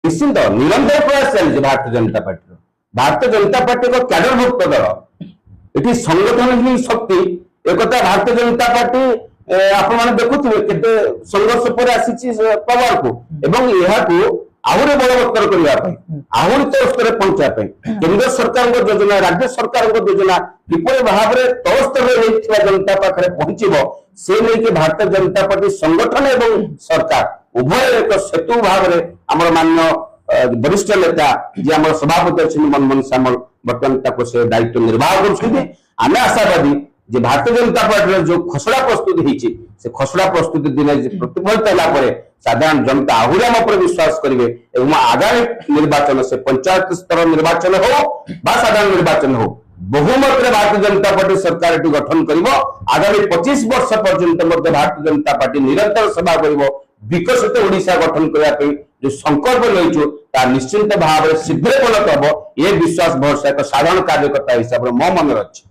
निश्चिंत निरंतर प्रयास चलती भारतीय जनता पार्टी भारतीय जनता पार्टी को कैडरभुक्त दल ये संगठन ही शक्ति एक भारतीय जनता पार्टी आपण देखुवे केते संघर्ष पर आसी पावर को एवं यह आहरी बलवत्तर करने आहरी तल स्तर पहुंचापी केंद्र सरकार योजना राज्य सरकार योजना किपर भाव में तल स्तर जनता पाखे पहुंचब से नहीं भारतीय जनता पार्टी संगठन एवं सरकार उभय एक सेतु भाव में आम मान्य वरिष्ठ नेता जी आम सभापति अच्छे मनमोहन सामल बर्तमान से दायित्व निर्वाह करें आशावादी जे भारतीय जनता पार्टी जो खसड़ा प्रस्तुत होती से खसड़ा प्रस्तुति दिन प्रतिफलित है साधारण जनता आहरी आम पर विश्वास करेंगे एवं आगामी निर्वाचन से पंचायत स्तर निर्वाचन हो साधारण निर्वाचन हो बहुमत भारतीय जनता पार्टी सरकार गठन कर आगामी 25 वर्ष पर्यंत भारतीय जनता पार्टी निरंतर सेवा कर विकसित ओडिशा गठन करने जो संकल्प नहीं निश्चिंत भाव में शीघ्र परिणत हम ये विश्वास भरोसा एक साधारण कार्यकर्ता हिसाब से मो मन अच्छे।